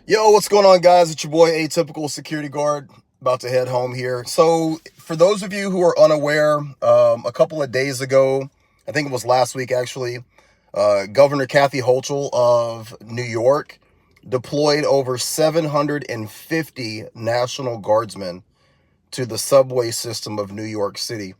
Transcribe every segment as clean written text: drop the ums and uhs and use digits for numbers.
Yo, what's going on, guys? It's your boy, Atypical Security Guard, about to head home here. So, for those of you who are unaware, a couple of days ago, I think it was last week actually, Governor Kathy Hochul of New York deployed over 750 National Guardsmen to the subway system of New York City.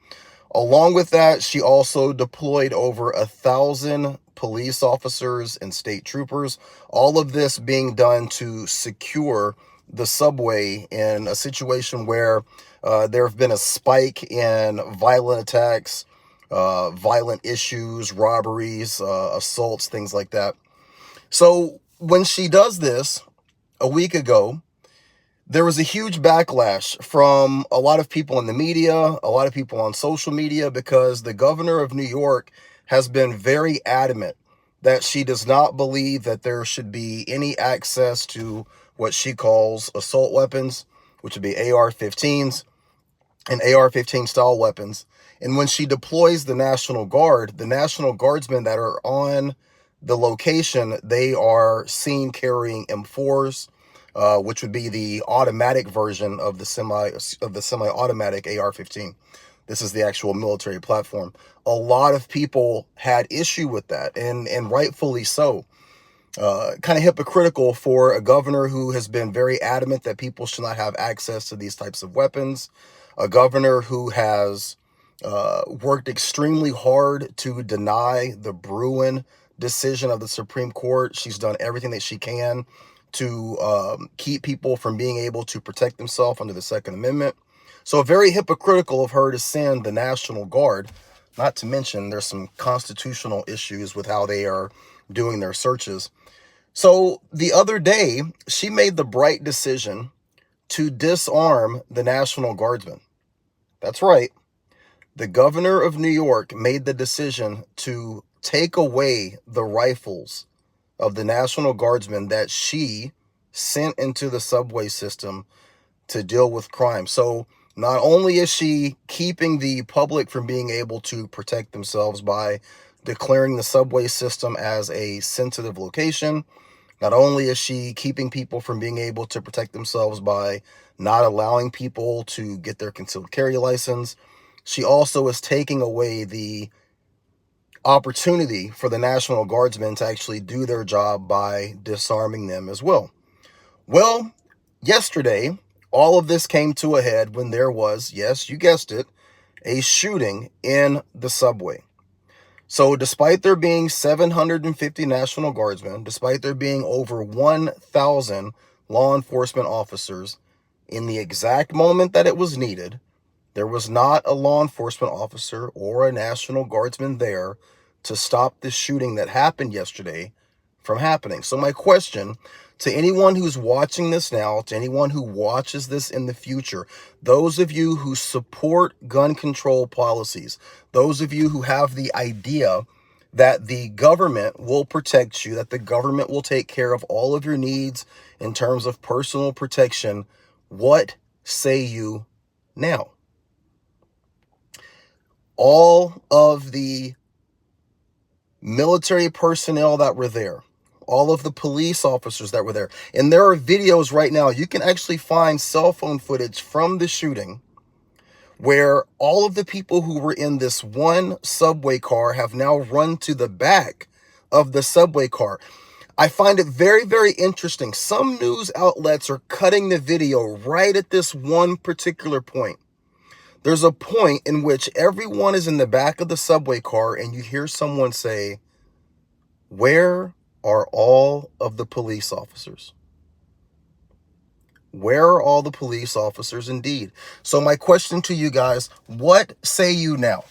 Along with that, she also deployed over 1,000 police officers and state troopers. All of this being done to secure the subway in a situation where there have been a spike in violent attacks, violent issues, robberies, assaults, things like that. So when she does this a week ago, there was a huge backlash from a lot of people in the media, a lot of people on social media, because the governor of New York has been very adamant that she does not believe that there should be any access to what she calls assault weapons, which would be AR-15s and AR-15 style weapons. And when she deploys the National Guard, the National Guardsmen that are on the location, they are seen carrying M4s, which would be the automatic version of the semi-automatic AR-15. This is the actual military platform. A lot of people had issue with that, and rightfully so. Kind of hypocritical for a governor who has been very adamant that people should not have access to these types of weapons. A governor who has worked extremely hard to deny the Bruin decision of the Supreme Court. She's done everything that she can to keep people from being able to protect themselves under the Second Amendment. So very hypocritical of her to send the National Guard. Not to mention there's some constitutional issues with how they are doing their searches. So the other day, she made the bright decision to disarm the National Guardsmen. That's right. The governor of New York made the decision to take away the rifles of the National Guardsmen that she sent into the subway system to deal with crime. So not only is she keeping the public from being able to protect themselves by declaring the subway system as a sensitive location, not only is she keeping people from being able to protect themselves by not allowing people to get their concealed carry license, she also is taking away the opportunity for the National Guardsmen to actually do their job by disarming them as well. Well, yesterday, all of this came to a head when there was, yes, you guessed it, a shooting in the subway. So despite there being 750 National Guardsmen, despite there being over 1,000 law enforcement officers, in the exact moment that it was needed, there was not a law enforcement officer or a National Guardsman there to stop this shooting that happened yesterday from happening. So my question to anyone who's watching this now, to anyone who watches this in the future, those of you who support gun control policies, those of you who have the idea that the government will protect you, that the government will take care of all of your needs in terms of personal protection, what say you now? All of the military personnel that were there, all of the police officers that were there, and there are videos right now, you can actually find cell phone footage from the shooting where all of the people who were in this one subway car have now run to the back of the subway car. I find it very, very interesting. Some news outlets are cutting the video right at this one particular point. There's a point in which everyone is in the back of the subway car and you hear someone say, "Where are all of the police officers?" Where are all the police officers indeed? So my question to you guys, what say you now?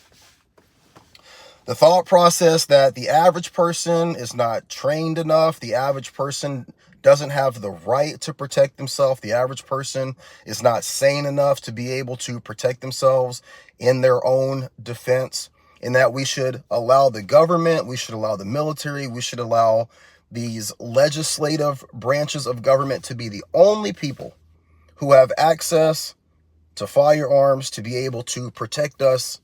The thought process that the average person is not trained enough, the average person doesn't have the right to protect themselves, the average person is not sane enough to be able to protect themselves in their own defense, and that we should allow the government, we should allow the military, we should allow these legislative branches of government to be the only people who have access to firearms to be able to protect us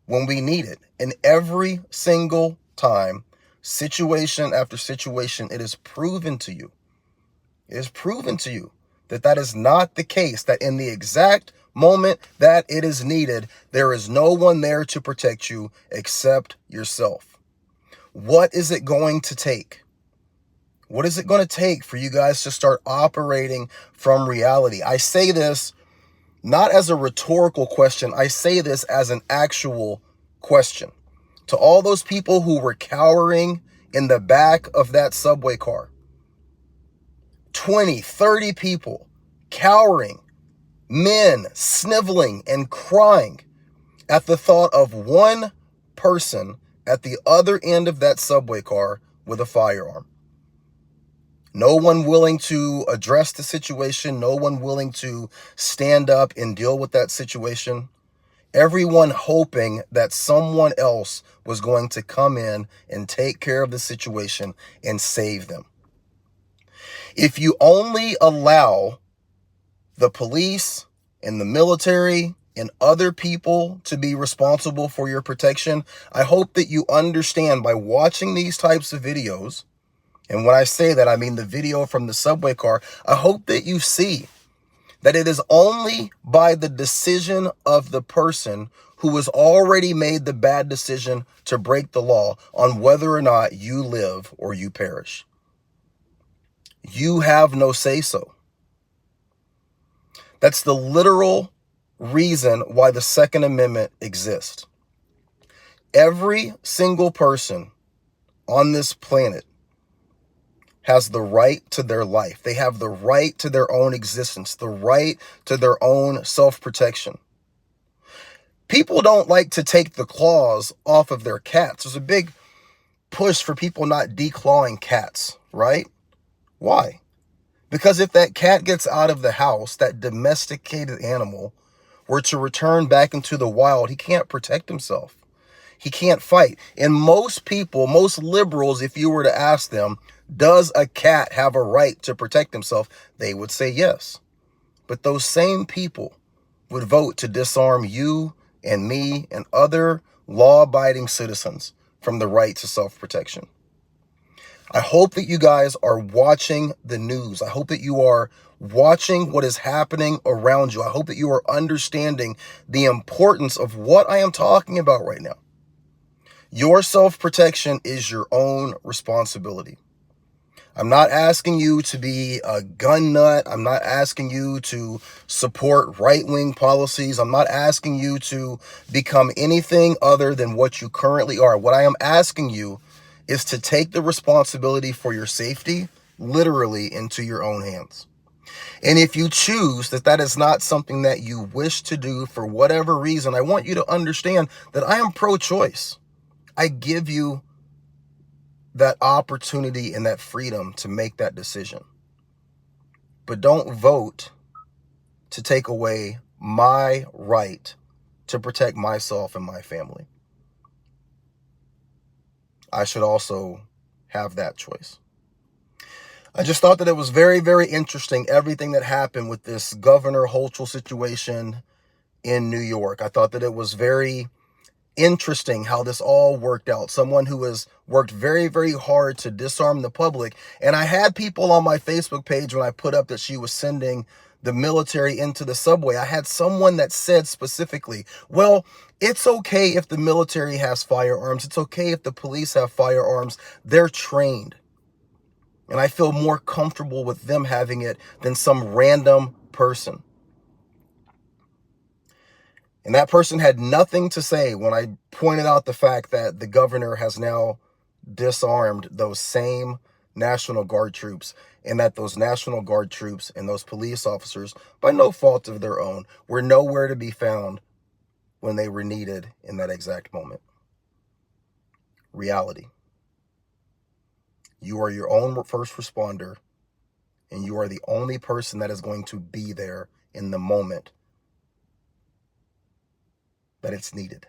when we need it. And every single time, situation after situation, it is proven to you It is proven to you that that is not the case, that in the exact moment that it is needed, there is no one there to protect you except yourself. What is it going to take? What is it going to take for you guys to start operating from reality? I say this not as a rhetorical question. I say this as an actual question. To all those people who were cowering in the back of that subway car, 20, 30 people cowering, men sniveling and crying at the thought of one person at the other end of that subway car with a firearm. No one willing to address the situation, no one willing to stand up and deal with that situation. Everyone hoping that someone else was going to come in and take care of the situation and save them. If you only allow the police and the military and other people to be responsible for your protection, I hope that you understand by watching these types of videos, and when I say that, I mean the video from the subway car, I hope that you see that it is only by the decision of the person who has already made the bad decision to break the law on whether or not you live or you perish. You have no say-so. That's the literal reason why the Second Amendment exists. Every single person on this planet has the right to their life. They have the right to their own existence, the right to their own self-protection. People don't like to take the claws off of their cats. There's a big push for people not declawing cats, right? Why? Because if that cat gets out of the house, that domesticated animal were to return back into the wild, he can't protect himself. He can't fight. And most people, most liberals, if you were to ask them, does a cat have a right to protect himself? They would say yes. But those same people would vote to disarm you and me and other law-abiding citizens from the right to self-protection. I hope that you guys are watching the news. I hope that you are watching what is happening around you. I hope that you are understanding the importance of what I am talking about right now. Your self-protection is your own responsibility. I'm not asking you to be a gun nut. I'm not asking you to support right-wing policies. I'm not asking you to become anything other than what you currently are. What I am asking you is to take the responsibility for your safety literally into your own hands. And if you choose that that is not something that you wish to do for whatever reason, I want you to understand that I am pro-choice. I give you that opportunity and that freedom to make that decision. But don't vote to take away my right to protect myself and my family. I should also have that choice. I just thought that it was very, very interesting, everything that happened with this Governor Hochul situation in New York. I thought that it was very interesting how this all worked out. Someone who has worked very, very hard to disarm the public. And I had people on my Facebook page when I put up that she was sending the military into the subway. I had someone that said specifically, well, it's okay if the military has firearms. It's okay if the police have firearms. They're trained. And I feel more comfortable with them having it than some random person. And that person had nothing to say when I pointed out the fact that the governor has now disarmed those same National Guard troops, and that those National Guard troops and those police officers, by no fault of their own, were nowhere to be found when they were needed in that exact moment. Reality. You are your own first responder, and you are the only person that is going to be there in the moment that it's needed.